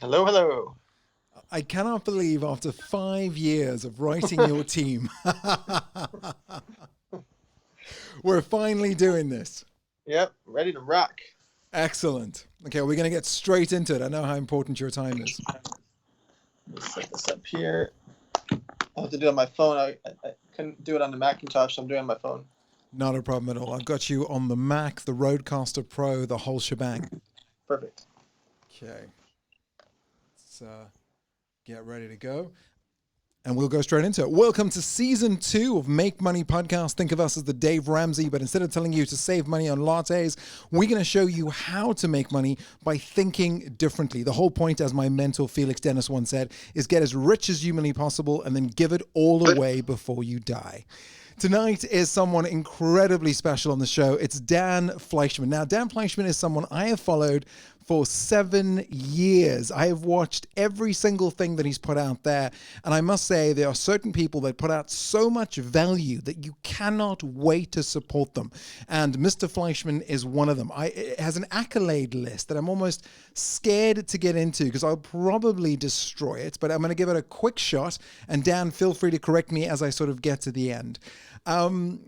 Hello, hello. I cannot believe after 5 years of writing your team, we're finally doing this. Yep, ready to rock. Excellent. Okay, we're going to get straight into it. I know how important your time is. Let me set this up here. I have to do it on my phone. I couldn't do it on the Macintosh, so I'm doing it on my phone. Not a problem at all. I've got you on the Mac, the Rodecaster Pro, the whole shebang. Perfect. Okay, let's get ready to go. And we'll go straight into it. Welcome to season 2 of Make Money Podcast. Think of us as the Dave Ramsey, but instead of telling you to save money on lattes, we're going to show you how to make money by thinking differently. The whole point, as my mentor Felix Dennis once said, is get as rich as humanly possible and then give it all away before you die. Tonight is someone incredibly special on the show. It's Dan Fleyshman. Now, Dan Fleyshman is someone I have followed for 7 years. I have watched every single thing that he's put out there. And I must say, there are certain people that put out so much value that you cannot wait to support them. And Mr. Fleyshman is one of them. It has an accolade list that I'm almost scared to get into because I'll probably destroy it. But I'm going to give it a quick shot. And Dan, feel free to correct me as I sort of get to the end.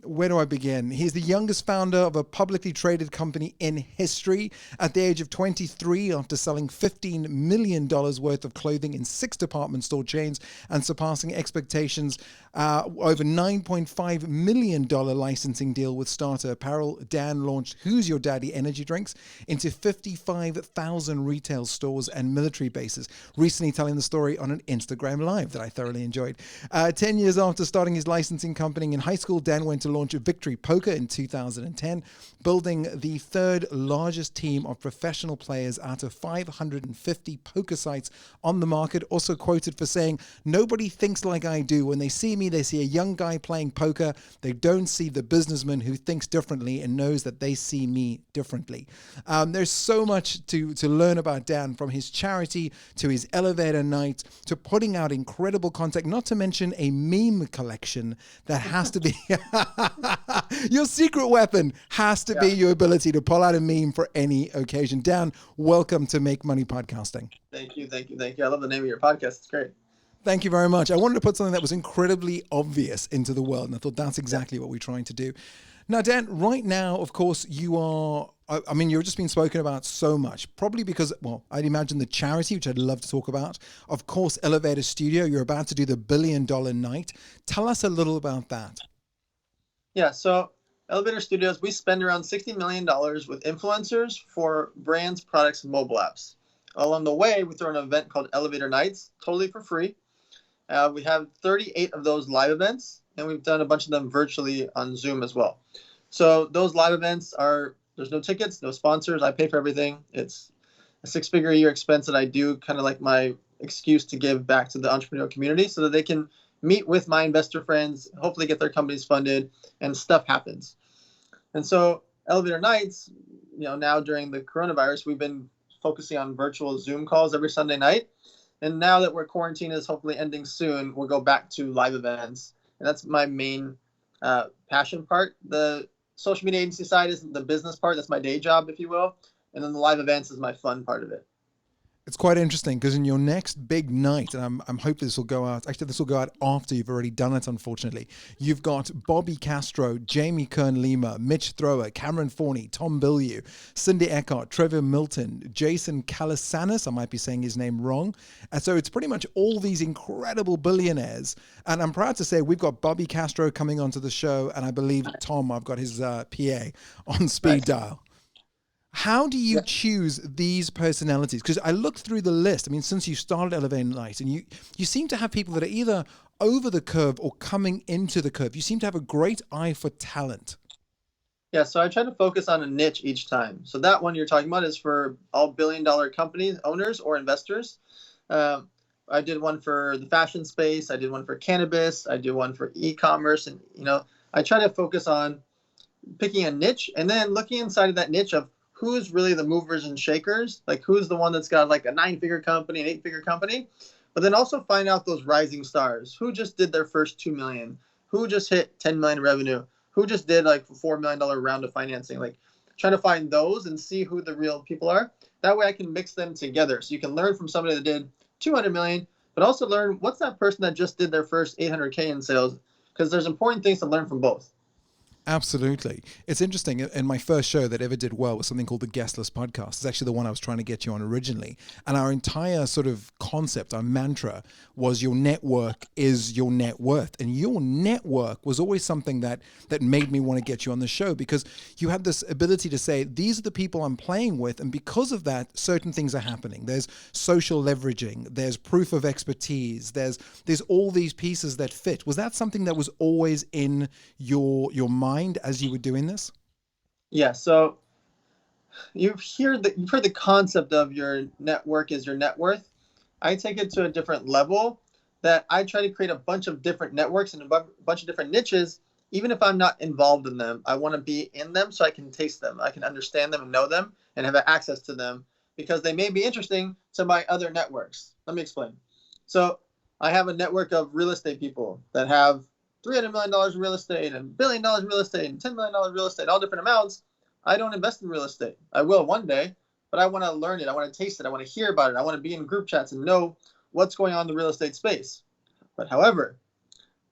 Where do I begin? He's the youngest founder of a publicly traded company in history at the age of 23 after selling $15 million worth of clothing in 6 department store chains and surpassing expectations. Over $9.5 million licensing deal with Starter Apparel. Dan launched Who's Your Daddy energy drinks into 55,000 retail stores and military bases, recently telling the story on an Instagram Live that I thoroughly enjoyed. 10 years after starting his licensing company in high school, Dan went to launch Victory Poker in 2010, building the third largest team of professional players out of 550 poker sites on the market. Also quoted for saying, "Nobody thinks like I do. When they see me, they see a young guy playing poker. They don't see the businessman who thinks differently and knows that they see me differently." There's so much to learn about Dan, from his charity to his elevator night to putting out incredible content, not to mention a meme collection that has to be your secret weapon has to be Yeah. your ability to pull out a meme for any occasion. Dan, welcome to Make Money Podcasting. Thank you, thank you, thank you. I love the name of your podcast. It's great. Thank you very much. I wanted to put something that was incredibly obvious into the world, and I thought that's Yeah. exactly what we're trying to do. Now, Dan, right now, of course, you are, I mean, you're just being spoken about so much, probably because, well, I'd imagine the charity, which I'd love to talk about. Of course, Elevator Studio, you're about to do the $1 billion night. Tell us a little about that. Yeah, so Elevator Studios, we spend around $60 million with influencers for brands, products, and mobile apps. Along the way, we throw an event called Elevator Nights, totally for free. We have 38 of those live events, and we've done a bunch of them virtually on Zoom as well. So those live events there's no tickets, no sponsors. I pay for everything. It's a 6-figure a year expense that I do, kind of like my excuse to give back to the entrepreneurial community so that they can meet with my investor friends, hopefully get their companies funded, and stuff happens. And so Elevator Nights, now during the coronavirus, we've been focusing on virtual Zoom calls every Sunday night. And now that quarantine is hopefully ending soon, we'll go back to live events. And that's my main passion part. The social media agency side is the business part. That's my day job, if you will. And then the live events is my fun part of it. It's quite interesting because in your next big night, and I'm hoping this will go out. Actually, this will go out after you've already done it. Unfortunately, you've got Bobby Castro, Jamie Kern Lima, Mitch Thrower, Cameron Forney, Tom Bilyeu, Cindy Eckhart, Trevor Milton, Jason Calasanis. I might be saying his name wrong. And so it's pretty much all these incredible billionaires. And I'm proud to say we've got Bobby Castro coming onto the show, and I believe Tom, I've got his PA on speed Nice. dial. How do you Yeah. choose these personalities? Because I looked through the list. I mean, since you started Elevate Night, and you seem to have people that are either over the curve or coming into the curve. You seem to have a great eye for talent. Yeah, so I try to focus on a niche each time. So that one you're talking about is for all billion-dollar companies, owners, or investors. Um, I did one for the fashion space. I did one for cannabis. I did one for e-commerce, and I try to focus on picking a niche and then looking inside of that niche of who's really the movers and shakers, like who's the one that's got like a 9-figure company, an 8-figure company, but then also find out those rising stars who just did their first 2 million, who just hit 10 million revenue, who just did like $4 million round of financing. Like trying to find those and see who the real people are. That way I can mix them together. So you can learn from somebody that did 200 million, but also learn what's that person that just did their first 800K in sales, because there's important things to learn from both. Absolutely. It's interesting. And my first show that ever did well was something called the Guestless Podcast. It's actually the one I was trying to get you on originally. And our entire sort of concept, our mantra was your network is your net worth. And your network was always something that made me want to get you on the show, because you had this ability to say, these are the people I'm playing with. And because of that, certain things are happening. There's social leveraging. There's proof of expertise. There's all these pieces that fit. Was that something that was always in your mind as you were doing this? Yeah. So you've heard the concept of your network is your net worth. I take it to a different level, that I try to create a bunch of different networks and a bunch of different niches. Even if I'm not involved in them, I want to be in them so I can taste them. I can understand them and know them and have access to them, because they may be interesting to my other networks. Let me explain. So I have a network of real estate people that have $300 million in real estate and $1 billion in real estate and $10 million in real estate, all different amounts. I don't invest in real estate. I will one day, but I want to learn it. I want to taste it. I want to hear about it. I want to be in group chats and know what's going on in the real estate space. But however,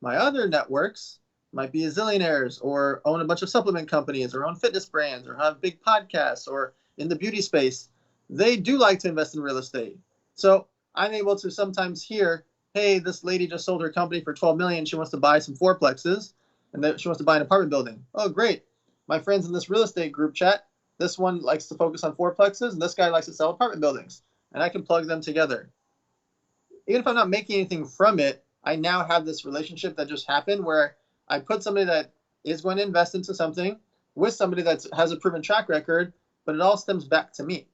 my other networks might be zillionaires, or own a bunch of supplement companies, or own fitness brands, or have big podcasts, or in the beauty space. They do like to invest in real estate. So I'm able to sometimes hear, hey, this lady just sold her company for 12 million. She wants to buy some fourplexes, and she wants to buy an apartment building. Oh, great. My friends in this real estate group chat, this one likes to focus on fourplexes, and this guy likes to sell apartment buildings. And I can plug them together. Even if I'm not making anything from it, I now have this relationship that just happened, where I put somebody that is going to invest into something with somebody that has a proven track record, but it all stems back to me,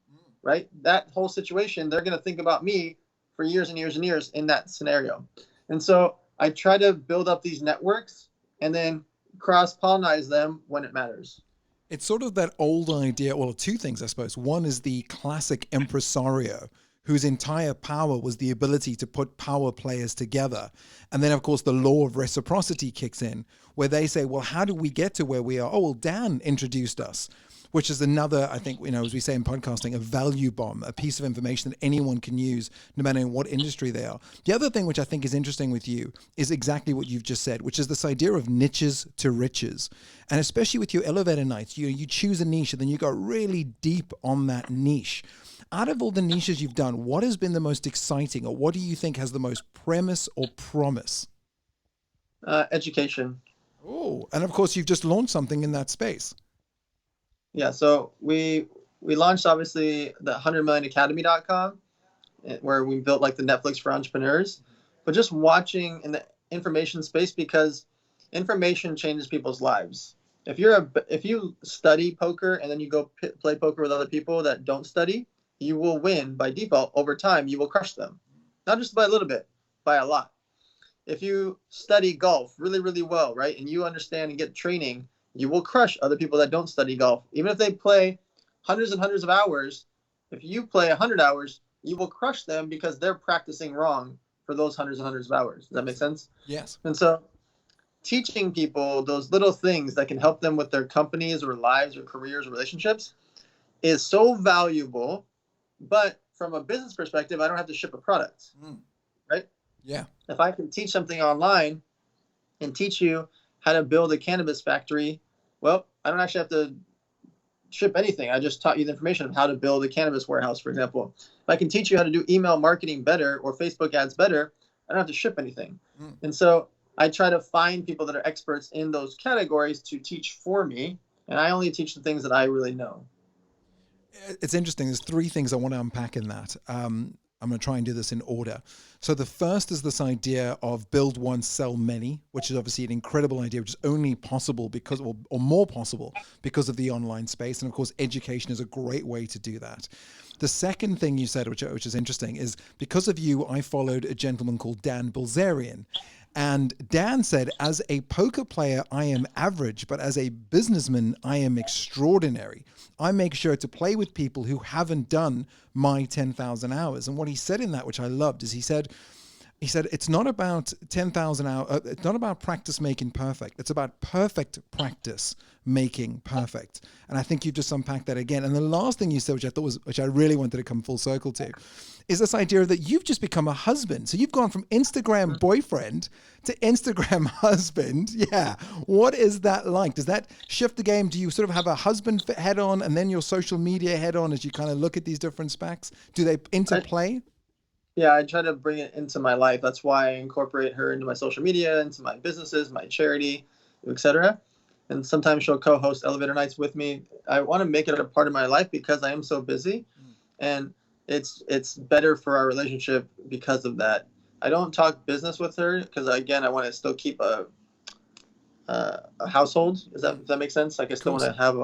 right? That whole situation, they're going to think about me for years and years and years in that scenario. And so I try to build up these networks and then cross-pollinize them when it matters. It's sort of that old idea, well, two things, I suppose. One is the classic impresario, whose entire power was the ability to put power players together. And then, of course, the law of reciprocity kicks in, where they say, well, how do we get to where we are? Oh, well, Dan introduced us, which is another, I think, as we say in podcasting, a value bomb, a piece of information that anyone can use, no matter in what industry they are. The other thing which I think is interesting with you is exactly what you've just said, which is this idea of niches to riches. And especially with your elevator nights, you choose a niche and then you go really deep on that niche. Out of all the niches you've done, what has been the most exciting, or what do you think has the most premise or promise? Education. Oh, and of course, you've just launched something in that space. Yeah, so we launched, obviously, the 100millionacademy.com, where we built like the Netflix for entrepreneurs. But just watching in the information space, because information changes people's lives. If you study poker and then you go play poker with other people that don't study, you will win by default. Over time, you will crush them. Not just by a little bit, by a lot. If you study golf really, really well, right, and you understand and get training, you will crush other people that don't study golf. Even if they play hundreds and hundreds of hours, if you play 100 hours, you will crush them because they're practicing wrong for those hundreds and hundreds of hours. Does that make sense? Yes. And so teaching people those little things that can help them with their companies or lives or careers or relationships is so valuable. But from a business perspective, I don't have to ship a product, right? Yeah. If I can teach something online and teach you how to build a cannabis factory, well, I don't actually have to ship anything. I just taught you the information of how to build a cannabis warehouse, for example. If I can teach you how to do email marketing better or Facebook ads better, I don't have to ship anything. And so I try to find people that are experts in those categories to teach for me, and I only teach the things that I really know. It's interesting. There's three things I want to unpack in that. I'm going to try and do this in order. So the first is this idea of build one, sell many, which is obviously an incredible idea, which is only possible because, or more possible because of the online space. And of course, education is a great way to do that. The second thing you said, which is interesting, is because of you, I followed a gentleman called Dan Bilzerian. And Dan said, as a poker player, I am average, but as a businessman, I am extraordinary. I make sure to play with people who haven't done my 10,000 hours. And what he said in that, which I loved, is he said, He said, it's not about 10,000 hours. It's not about practice making perfect. It's about perfect practice making perfect. And I think you just unpacked that again. And the last thing you said, which I thought was, which I really wanted to come full circle to, is this idea that you've just become a husband. So you've gone from Instagram boyfriend to Instagram husband. Yeah. What is that like? Does that shift the game? Do you sort of have a husband head on and then your social media head on as you kind of look at these different specs? Do they interplay? Yeah, I try to bring it into my life. That's why I incorporate her into my social media, into my businesses, my charity, etc. And sometimes she'll co-host elevator nights with me. I want to make it a part of my life because I am so busy, and it's better for our relationship because of that. I don't talk business with her because, again, I want to still keep a household. Does that make sense? Like, I still want to have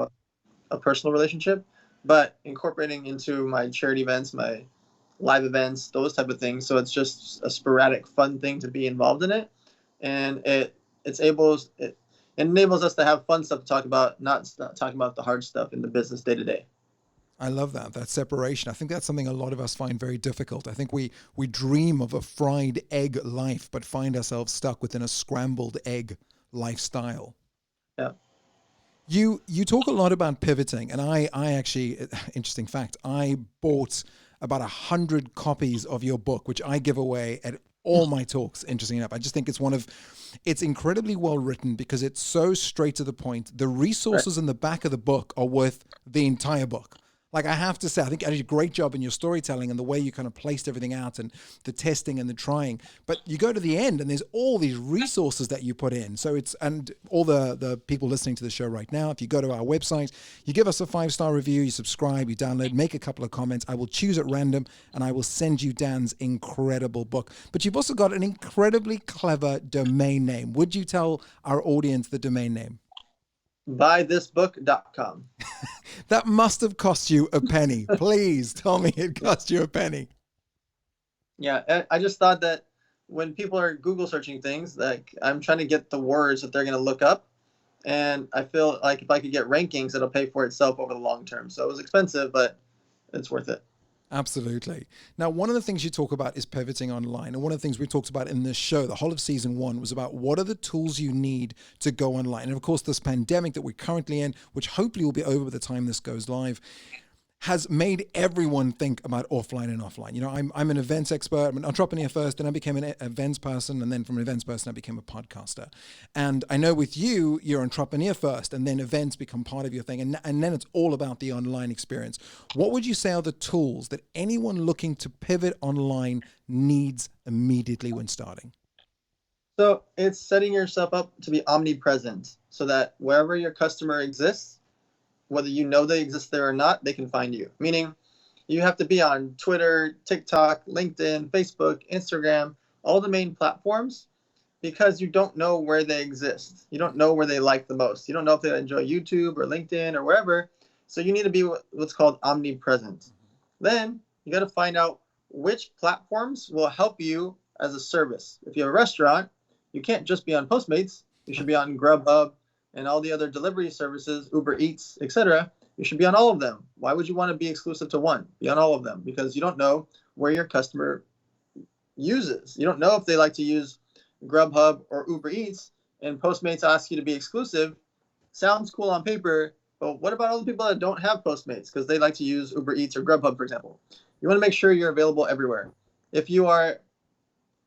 a personal relationship, but incorporating into my charity events, my live events, those type of things. So it's just a sporadic, fun thing to be involved in it, and it enables us to have fun stuff to talk about, not talking about the hard stuff in the business day to day. I love that separation. I think that's something a lot of us find very difficult. I think we dream of a fried egg life, but find ourselves stuck within a scrambled egg lifestyle. Yeah. You talk a lot about pivoting, and I actually, interesting fact, I bought about 100 copies of your book, which I give away at all my talks, interesting enough. I just think it's incredibly well written because it's so straight to the point. The resources in the back of the book are worth the entire book. Like, I have to say, I think you did a great job in your storytelling and the way you kind of placed everything out and the testing and the trying. But you go to the end and there's all these resources that you put in. So and all the people listening to the show right now, if you go to our website, you give us a 5-star review, you subscribe, you download, make a couple of comments. I will choose at random and I will send you Dan's incredible book. But you've also got an incredibly clever domain name. Would you tell our audience the domain name? Buythisbook.com. That must have cost you a penny. Please tell me it cost you a penny. Yeah, I just thought that when people are Google searching things, like, I'm trying to get the words that they're going to look up. And I feel like if I could get rankings, it'll pay for itself over the long term. So it was expensive, but it's worth it. Absolutely. Now, one of the things you talk about is pivoting online. And one of the things we talked about in this show, the whole of season 1, was about what are the tools you need to go online. And of course, this pandemic that we're currently in, which hopefully will be over by the time this goes live, has made everyone think about offline and offline. You know, I'm an events expert. I'm an entrepreneur first, then I became an events person, and then from an events person, I became a podcaster. And I know with you, you're an entrepreneur first, and then events become part of your thing, and then it's all about the online experience. What would you say are the tools that anyone looking to pivot online needs immediately when starting? So it's setting yourself up to be omnipresent so that wherever your customer exists, whether you know they exist there or not, they can find you. Meaning, you have to be on Twitter, TikTok, LinkedIn, Facebook, Instagram, all the main platforms, because you don't know where they exist. You don't know where they like the most. You don't know if they enjoy YouTube or LinkedIn or wherever. So you need to be what's called omnipresent. Then you got to find out which platforms will help you as a service. If you have a restaurant, you can't just be on Postmates. You should be on Grubhub and all the other delivery services, Uber Eats, etc. You should be on all of them. Why would you want to be exclusive to one? Be on all of them, because you don't know where your customer uses. You don't know if they like to use Grubhub or Uber Eats, and Postmates ask you to be exclusive. Sounds cool on paper, but what about all the people that don't have Postmates because they like to use Uber Eats or Grubhub, for example? You want to make sure you're available everywhere. If you are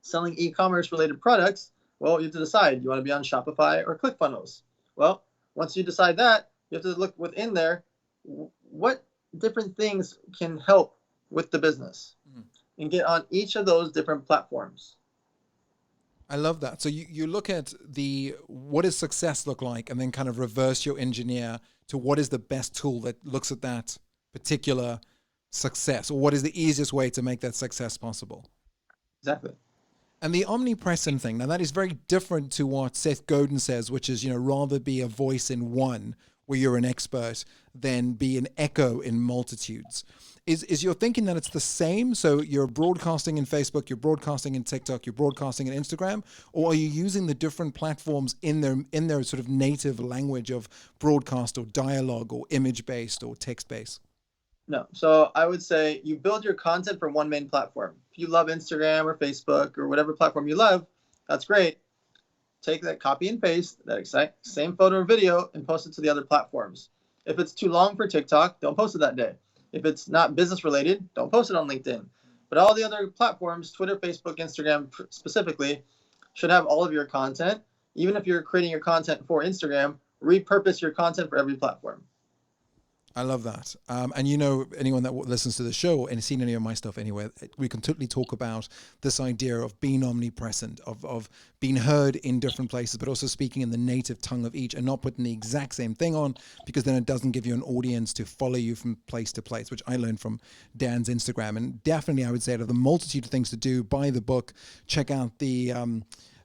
selling e-commerce related products, well, you have to decide. You want to be on Shopify or ClickFunnels? Well, once you decide that, you have to look within there, what different things can help with the business and get on each of those different platforms. I love that. So you look at what does success look like, and then kind of reverse your engineer to what is the best tool that looks at that particular success, or what is the easiest way to make that success possible. Exactly. And the omnipresent thing, now that is very different to what Seth Godin says, which is, rather be a voice in one where you're an expert than be an echo in multitudes. Is your thinking that it's the same? So you're broadcasting in Facebook, you're broadcasting in TikTok, you're broadcasting in Instagram, or are you using the different platforms in their sort of native language of broadcast or dialogue or image-based or text-based? No. So I would say you build your content from one main platform. If you love Instagram or Facebook or whatever platform you love, that's great. Take that, copy and paste that exact same photo or video and post it to the other platforms. If it's too long for TikTok, don't post it that day. If it's not business related, don't post it on LinkedIn. But all the other platforms, Twitter, Facebook, Instagram specifically, should have all of your content. Even if you're creating your content for Instagram, repurpose your content for every platform. I love that. And you know, anyone that listens to the show and has seen any of my stuff anywhere, we can totally talk about this idea of being omnipresent, of being heard in different places, but also speaking in the native tongue of each and not putting the exact same thing on, because then it doesn't give you an audience to follow you from place to place, which I learned from Dan's Instagram. And definitely I would say, out of the multitude of things to do, buy the book, check out the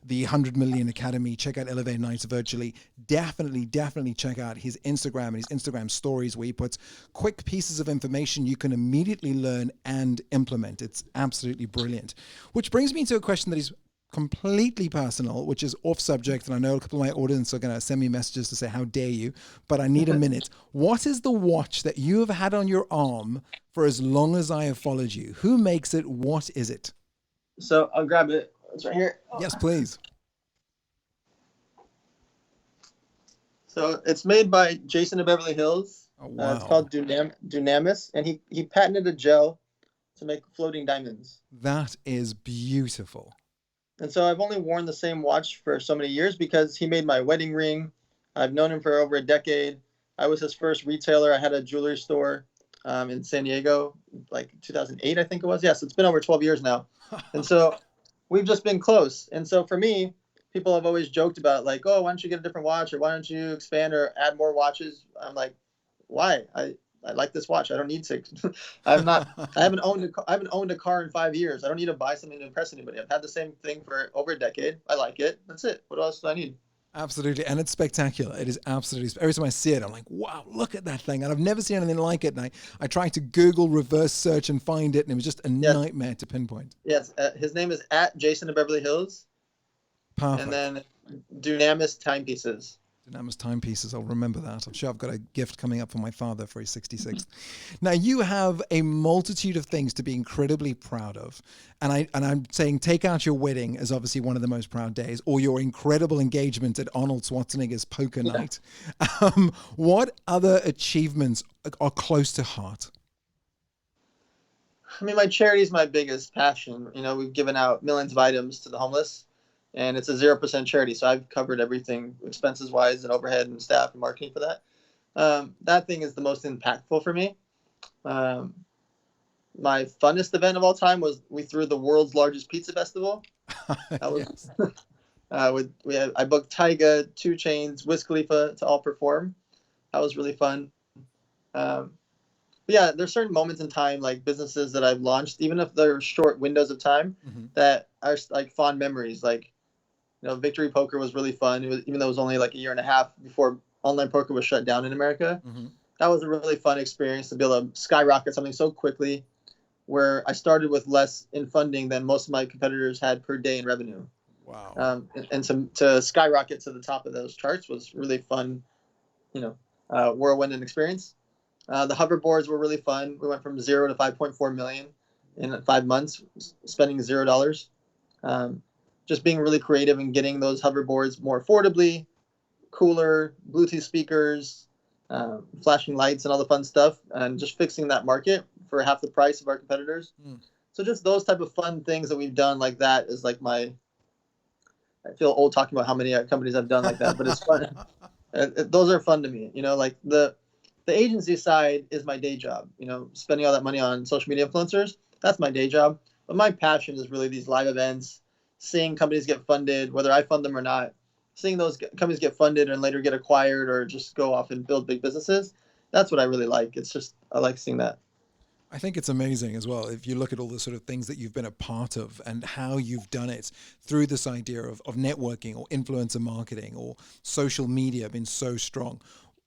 100 Million Academy, check out Elevate Nights virtually. Definitely check out his Instagram and his Instagram stories, where he puts quick pieces of information you can immediately learn and implement. It's absolutely brilliant. Which brings me to a question that is completely personal, which is off subject. And I know a couple of my audience are going to send me messages to say, how dare you? But I need a minute. What is the watch that you have had on your arm for as long as I have followed you? Who makes it? What is it? So I'll grab it. It's right here. Yes, please. So it's made by Jason of Beverly Hills. Oh, wow. It's called Dunamis, and he patented a gel to make floating diamonds. That is beautiful. And so I've only worn the same watch for so many years because he made my wedding ring. I've known him for over a decade. I was his first retailer. I had a jewelry store in San Diego, like 2008, I think it was. Yes, it's been over 12 years now. And so we've just been close. And so for me, people have always joked about, like, oh, why don't you get a different watch, or why don't you expand or add more watches? I'm like, why? I like this watch. I don't need to. I haven't owned a car in 5 years. I don't need to buy something to impress anybody. I've had the same thing for over a decade. I like it. That's it. What else do I need? Absolutely. And it's spectacular. It is absolutely, every time I see it, I'm like, wow, look at that thing. And I've never seen anything like it. And I tried to Google reverse search and find it, and it was just a nightmare to pinpoint. Yes. His name is at Jason of Beverly Hills. Perfect. And then Dunamis timepieces. Dunamis timepieces. I'll remember that. I'm sure I've got a gift coming up for my father for his 66th. Now, you have a multitude of things to be incredibly proud of. And I'm saying take out your wedding as obviously one of the most proud days, or your incredible engagement at Arnold Schwarzenegger's poker night. What other achievements are close to heart? I mean, my charity is my biggest passion. You know, we've given out millions of items to the homeless, and it's a 0% charity. So I've covered everything expenses wise and overhead and staff and marketing for that. That thing is the most impactful for me. My funnest event of all time was we threw the world's largest pizza festival. That was, I booked Tyga, 2 Chainz, Wiz Khalifa to all perform. That was really fun. But yeah, there's certain moments in time, like businesses that I've launched, even if they're short windows of time, that are like fond memories. Like, you know, Victory Poker was really fun. It was, even though it was only like a year and a half before online poker was shut down in America. That was a really fun experience to be able to skyrocket something so quickly, where I started with less in funding than most of my competitors had per day in revenue. Wow. And to skyrocket to the top of those charts was really fun, you know, whirlwind and experience. The hoverboards were really fun. We went from 0 to 5.4 million in 5 months, spending $0. Just being really creative and getting those hoverboards more affordably, cooler, Bluetooth speakers, flashing lights and all the fun stuff, and just fixing that market for half the price of our competitors. So just those type of fun things that we've done like that is like I feel old talking about how many companies I've done like that, but it's fun. Those are fun to me. You know, like the agency side is my day job. You know, spending all that money on social media influencers, that's my day job. But my passion is really these live events, seeing companies get funded, whether I fund them or not, seeing those companies get funded and later get acquired or just go off and build big businesses. That's what I really like. It's just, I like seeing that. I think it's amazing as well. If you look at all the sort of things that you've been a part of and how you've done it through this idea of networking or influencer marketing or social media being so strong.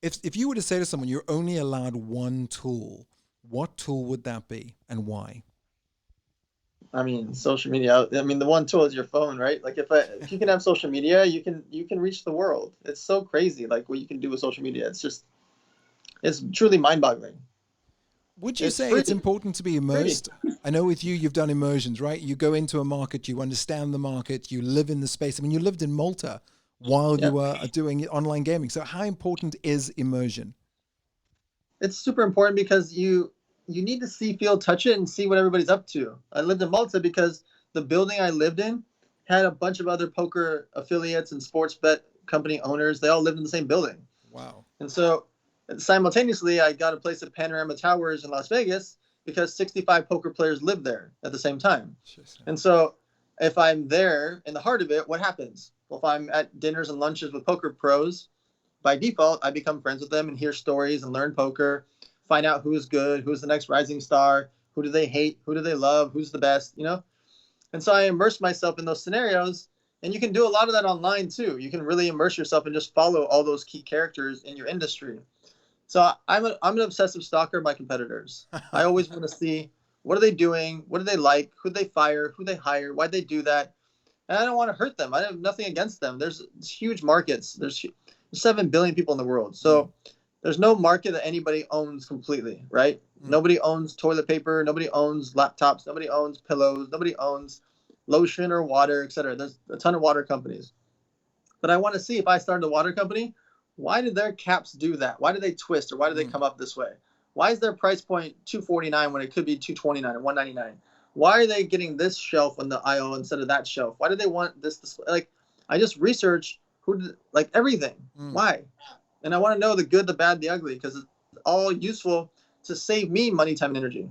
If you were to say to someone, you're only allowed one tool, what tool would that be and why? I mean, social media. I mean, the one tool is your phone, right? Like if you can have social media, you can reach the world. It's so crazy, like what you can do with social media. It's truly mind-boggling. Would you It's say free. it's important to be Free. immersed? I know with you, you've done immersions, right? You go into a market, you understand the market, you live in the space. I mean, you lived in Malta while you Yep. were doing online gaming. So how important is immersion? It's super important because you need to see, feel, touch it, and see what everybody's up to. I lived in Malta because the building I lived in had a bunch of other poker affiliates and sports bet company owners. They all lived in the same building. Wow. And so simultaneously, I got a place at Panorama Towers in Las Vegas because 65 poker players live there at the same time. Interesting. And so if I'm there in the heart of it, what happens? Well, if I'm at dinners and lunches with poker pros, by default, I become friends with them and hear stories and learn poker, find out who's good, who's the next rising star, who do they hate, who do they love, who's the best, you know? And so I immerse myself in those scenarios. And you can do a lot of that online too. You can really immerse yourself and just follow all those key characters in your industry. So I'm an obsessive stalker of my competitors. I always want to see what are they doing, what do they like, who they fire, who they hire, why'd they do that. And I don't want to hurt them. I have nothing against them. There's huge markets. There's 7 billion people in the world. So there's no market that anybody owns completely, right? Nobody owns toilet paper. Nobody owns laptops. Nobody owns pillows. Nobody owns lotion or water, etc. There's a ton of water companies. But I want to see, if I started a water company, why did their caps do that? Why did they twist, or why did they come up this way? Why is their price point $249 when it could be $229 or $199? Why are they getting this shelf on the aisle instead of that shelf? Why do they want this display? Like, I just research like everything. Why? And I want to know the good, the bad, the ugly, because it's all useful to save me money, time, and energy.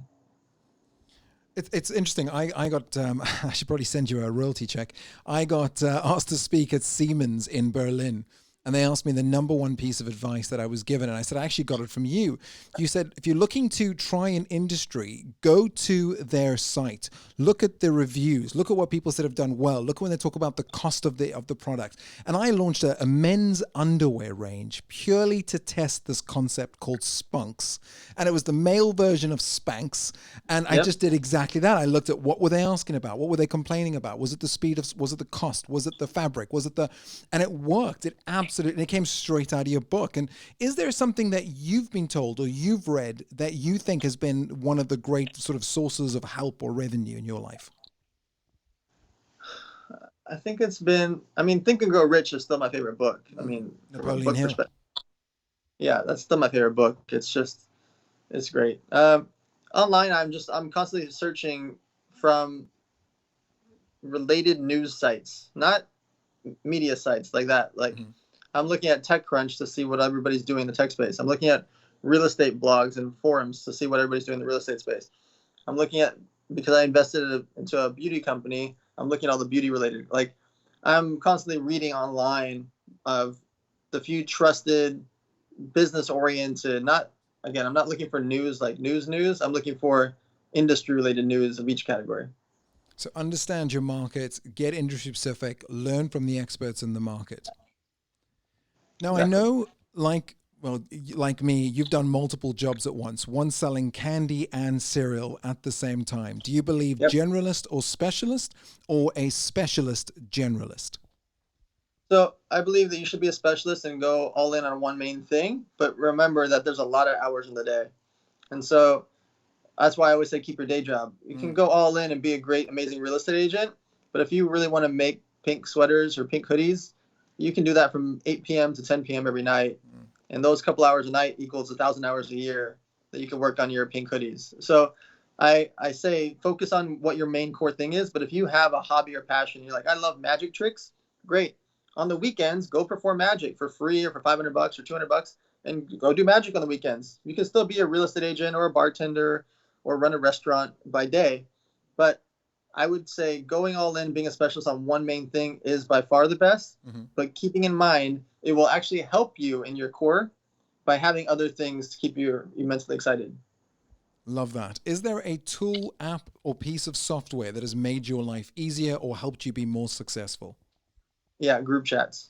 It's interesting. I got, I should probably send you a royalty check. I got asked to speak at Siemens in Berlin. And they asked me the number one piece of advice that I was given. And I said, I actually got it from you. You said, if you're looking to try an industry, go to their site, look at the reviews, look at what people said have done well, look when they talk about the cost of the product. And I launched a men's underwear range purely to test this concept called Spunks. And it was the male version of Spanx. And I just did exactly that. I looked at what were they asking about? What were they complaining about? Was it the speed of, was it the cost? Was it the fabric? Was it and it worked. It absolutely, and it came straight out of your book. And is there something that you've been told or you've read that you think has been one of the great sort of sources of help or revenue in your life? I think it's been, Think and Grow Rich is still my favorite book. From a Napoleon book Hill. perspective. Yeah, that's still my favorite book. It's great. Online, I'm constantly searching from related news sites, not media sites like that. Like, I'm looking at TechCrunch to see what everybody's doing in the tech space. I'm looking at real estate blogs and forums to see what everybody's doing in the real estate space. I'm looking at, because I invested into a beauty company, I'm looking at all the beauty related. Like, I'm constantly reading online of the few trusted, business oriented, I'm not looking for news like news. I'm looking for industry related news of each category. So understand your market, get industry specific, learn from the experts in the market. Now, exactly. I know, like me, you've done multiple jobs at once, one selling candy and cereal at the same time. Do you believe generalist or specialist, or a specialist generalist? So I believe that you should be a specialist and go all in on one main thing, but remember that there's a lot of hours in the day. And so that's why I always say keep your day job. You can go all in and be a great, amazing real estate agent, but if you really want to make pink sweaters or pink hoodies, you can do that from 8 p.m. to 10 p.m. every night. And those couple hours a night equals 1,000 hours a year that you can work on your pink hoodies. So I say focus on what your main core thing is. But if you have a hobby or passion, you're like, I love magic tricks. Great. On the weekends, go perform magic for free or for $500 or $200 and go do magic on the weekends. You can still be a real estate agent or a bartender or run a restaurant by day. But I would say going all in, being a specialist on one main thing is by far the best, but keeping in mind, it will actually help you in your core by having other things to keep you immensely excited. Love that. Is there a tool, app, or piece of software that has made your life easier or helped you be more successful? Yeah, group chats.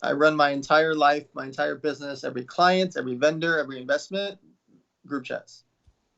I run my entire life, my entire business, every client, every vendor, every investment, group chats.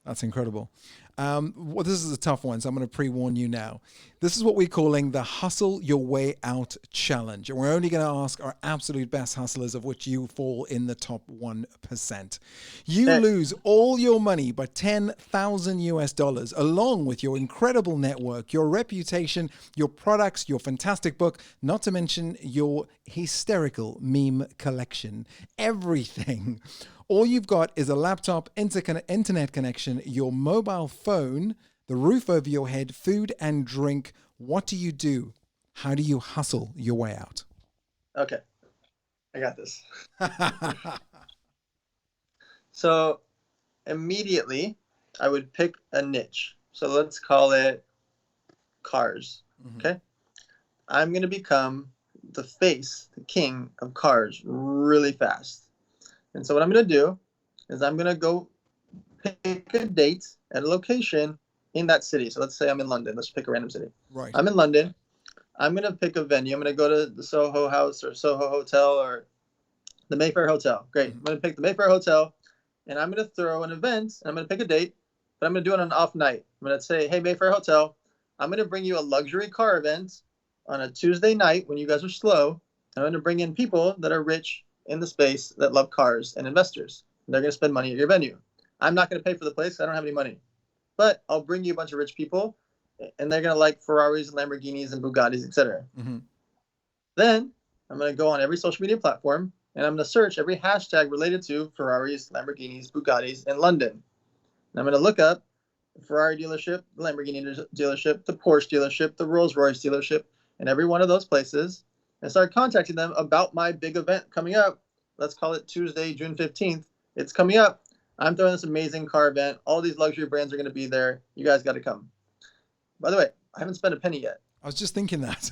That's incredible. Well, this is a tough one, so I'm going to pre-warn you now. This is what we're calling the Hustle Your Way Out Challenge. And we're only going to ask our absolute best hustlers, of which you fall in the top 1%. You lose all your money by 10,000 US dollars, along with your incredible network, your reputation, your products, your fantastic book, not to mention your hysterical meme collection. Everything. All you've got is a laptop, internet connection, your mobile phone, the roof over your head, food and drink. What do you do? How do you hustle your way out? Okay, I got this. So immediately, I would pick a niche. So let's call it cars. Okay, I'm going to become the face, the king of cars really fast. And so what I'm going to do is I'm going to go pick a date at a location in that city. So let's say I'm in London. Let's pick a random city. Right. I'm in London. I'm going to pick a venue. I'm going to go to the Soho House or Soho Hotel or the Mayfair Hotel. Great. I'm going to pick the Mayfair Hotel, and I'm going to throw an event, and I'm going to pick a date, but I'm going to do it on an off night. I'm going to say, hey, Mayfair Hotel, I'm going to bring you a luxury car event on a Tuesday night when you guys are slow. I'm going to bring in people that are rich in the space that love cars and investors. They're going to spend money at your venue. I'm not going to pay for the place. I don't have any money. But I'll bring you a bunch of rich people, and they're going to like Ferraris, Lamborghinis, and Bugattis, etc. Then I'm going to go on every social media platform, and I'm going to search every hashtag related to Ferraris, Lamborghinis, Bugattis in London. And I'm going to look up the Ferrari dealership, the Lamborghini dealership, the Porsche dealership, the Rolls-Royce dealership, and every one of those places, and start contacting them about my big event coming up. Let's call it Tuesday, June 15th. It's coming up. I'm throwing this amazing car event. All these luxury brands are going to be there. You guys got to come. By the way, I haven't spent a penny yet. I was just thinking that.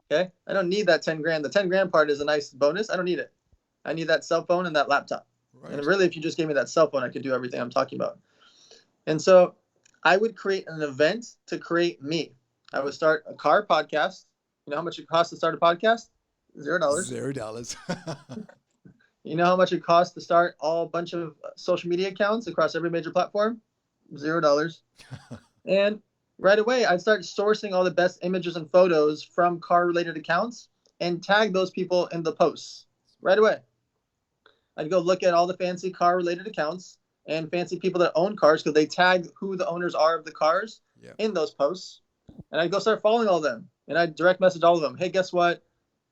Okay? I don't need that 10 grand. The 10 grand part is a nice bonus. I don't need it. I need that cell phone and that laptop. Right. And really, if you just gave me that cell phone, I could do everything I'm talking about. And so I would create an event to create me. I would start a car podcast. You know how much it costs to start a podcast? $0. $0. You know how much it costs to start a bunch of social media accounts across every major platform? $0. And right away, I'd start sourcing all the best images and photos from car-related accounts and tag those people in the posts right away. I'd go look at all the fancy car-related accounts and fancy people that own cars because they tag who the owners are of the cars in those posts. And I'd go start following all of them. And I'd direct message all of them. Hey, guess what?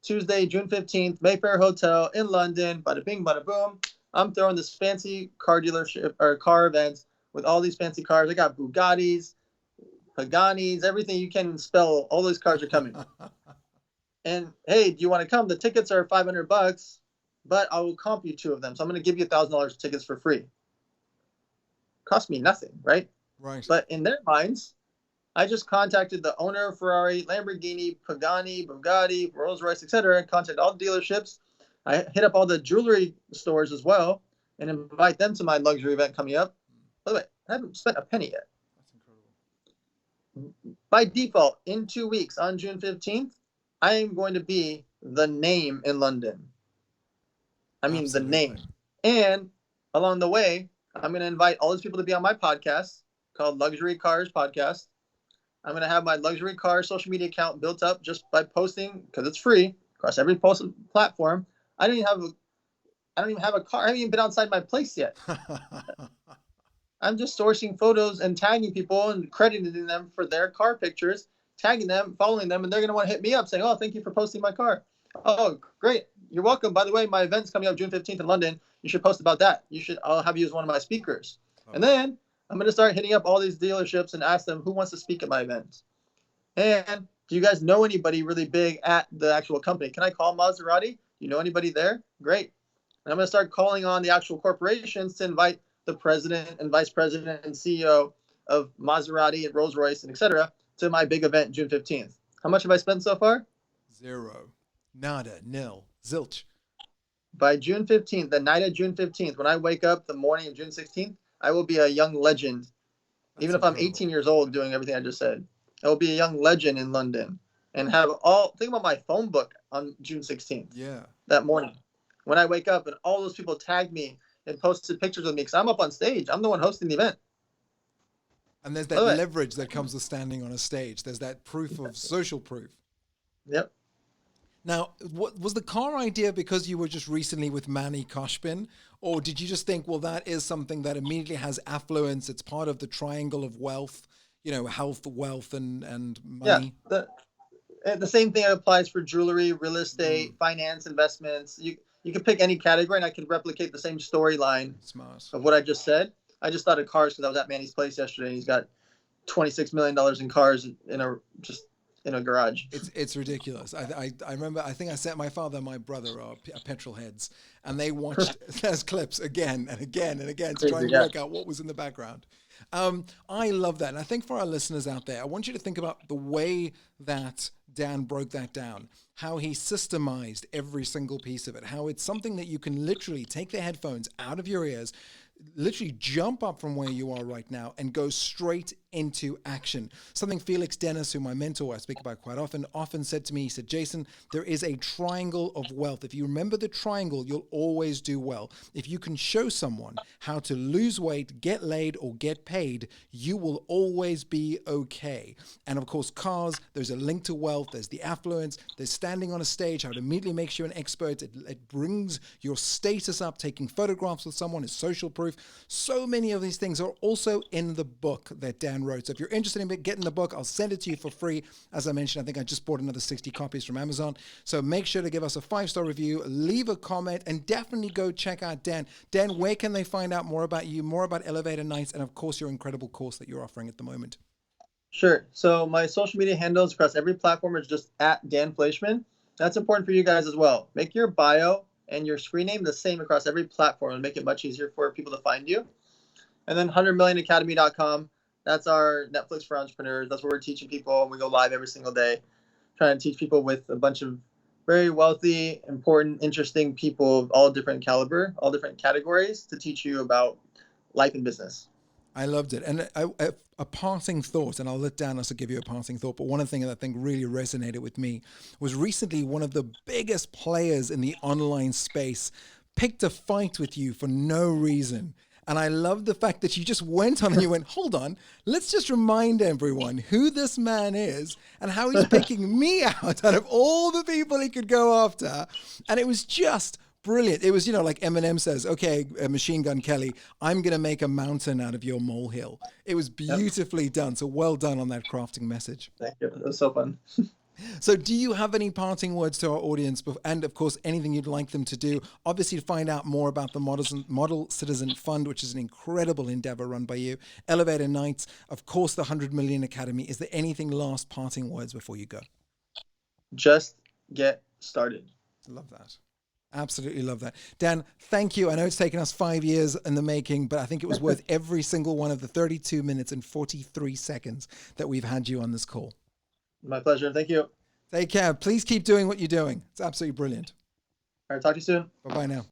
Tuesday, June 15th, Mayfair Hotel in London. Bada bing, bada boom. I'm throwing this fancy car dealership or car event with all these fancy cars. I got Bugattis, Paganis, everything you can spell. All those cars are coming. And hey, do you want to come? The tickets are $500, but I will comp you 2 of them. So I'm going to give you $1,000 tickets for free. Cost me nothing, right? Right. But in their minds, I just contacted the owner of Ferrari, Lamborghini, Pagani, Bugatti, Rolls-Royce, etc. Contacted all the dealerships. I hit up all the jewelry stores as well and invite them to my luxury event coming up. By the way, I haven't spent a penny yet. That's incredible. By default, in 2 weeks on June 15th, I am going to be the name in London. I mean, the name. And along the way, I'm going to invite all these people to be on my podcast called Luxury Cars Podcast. I'm going to have my luxury car social media account built up just by posting, because it's free, across every post platform. I don't even have a car. I haven't even been outside my place yet. I'm just sourcing photos and tagging people and crediting them for their car pictures, tagging them, following them, and they're going to want to hit me up saying, oh, thank you for posting my car. Oh, great. You're welcome. By the way, my event's coming up June 15th in London. You should post about that. I'll have you as one of my speakers. And then I'm going to start hitting up all these dealerships and ask them who wants to speak at my event. And do you guys know anybody really big at the actual company? Can I call Maserati? Do you know anybody there? Great. And I'm going to start calling on the actual corporations to invite the president and vice president and CEO of Maserati and Rolls-Royce and etc. to my big event June 15th. How much have I spent so far? 0. Nada. Nil. Zilch. By June 15th, the night of June 15th, when I wake up the morning of June 16th, I will be a young legend. That's even if incredible. I'm 18 years old doing everything I just said. I will be a young legend in London and have think about my phone book on June 16th. Yeah. That morning when I wake up and all those people tagged me and posted pictures of me because I'm up on stage. I'm the one hosting the event. And there's By that the way, leverage that comes with standing on a stage. There's that proof of social proof. yep. Now, what was the car idea because you were just recently with Manny Koshbin? Or did you just think, well, that is something that immediately has affluence. It's part of the triangle of wealth, health, wealth, and Yeah. money. The same thing applies for jewelry, real estate, finance, investments. You can pick any category, and I can replicate the same storyline Smart. of what I just said. I just thought of cars because I was at Manny's place yesterday, and he's got $26 million in cars in a garage. It's ridiculous. I remember, I think I sent my father and my brother are petrol heads, and they watched those clips again and again and again to try and work out what was in the background. I love that. And I think for our listeners out there, I want you to think about the way that Dan broke that down, how he systemized every single piece of it, how it's something that you can literally take the headphones out of your ears, literally jump up from where you are right now and go straight into action. Something Felix Dennis, who my mentor I speak about quite often said to me, he said, Jason, there is a triangle of wealth. If you remember the triangle, you'll always do well. If you can show someone how to lose weight, get laid, or get paid, you will always be okay. And of course, cars, there's a link to wealth, there's the affluence, there's standing on a stage, how it immediately makes you an expert. It brings your status up. Taking photographs with someone is social proof. So many of these things are also in the book that Dan wrote. So if you're interested in getting the book, I'll send it to you for free. As I mentioned, I think I just bought another 60 copies from Amazon. So make sure to give us a 5-star review, leave a comment, and definitely go check out Dan. Dan, where can they find out more about you, more about Elevator Nights, and of course your incredible course that you're offering at the moment? Sure. So my social media handles across every platform is just at Dan Fleyshman. That's important for you guys as well. Make your bio and your screen name the same across every platform and make it much easier for people to find you. And then 100millionacademy.com. That's our Netflix for entrepreneurs. That's where we're teaching people, and we go live every single day, trying to teach people with a bunch of very wealthy, important, interesting people of all different caliber, all different categories to teach you about life and business. I loved it. And a parting thought, and I'll let Dan also give you a parting thought, but one of the things that I think really resonated with me was recently one of the biggest players in the online space picked a fight with you for no reason. And I love the fact that you just went on and you went, hold on, let's just remind everyone who this man is and how he's picking me out of all the people he could go after. And it was just brilliant. It was, like Eminem says, okay, Machine Gun Kelly, I'm going to make a mountain out of your molehill. It was beautifully done. So well done on that crafting message. Thank you. It was so fun. So do you have any parting words to our audience? And of course, anything you'd like them to do? Obviously, to find out more about the Model Citizen Fund, which is an incredible endeavor run by you. Elevator Nights, of course, the 100 Million Academy. Is there anything last parting words before you go? Just get started. Love that. Absolutely love that. Dan, thank you. I know it's taken us 5 years in the making, but I think it was worth every single one of the 32 minutes and 43 seconds that we've had you on this call. My pleasure. Thank you. Take care. Please keep doing what you're doing. It's absolutely brilliant. All right. Talk to you soon. Bye-bye now.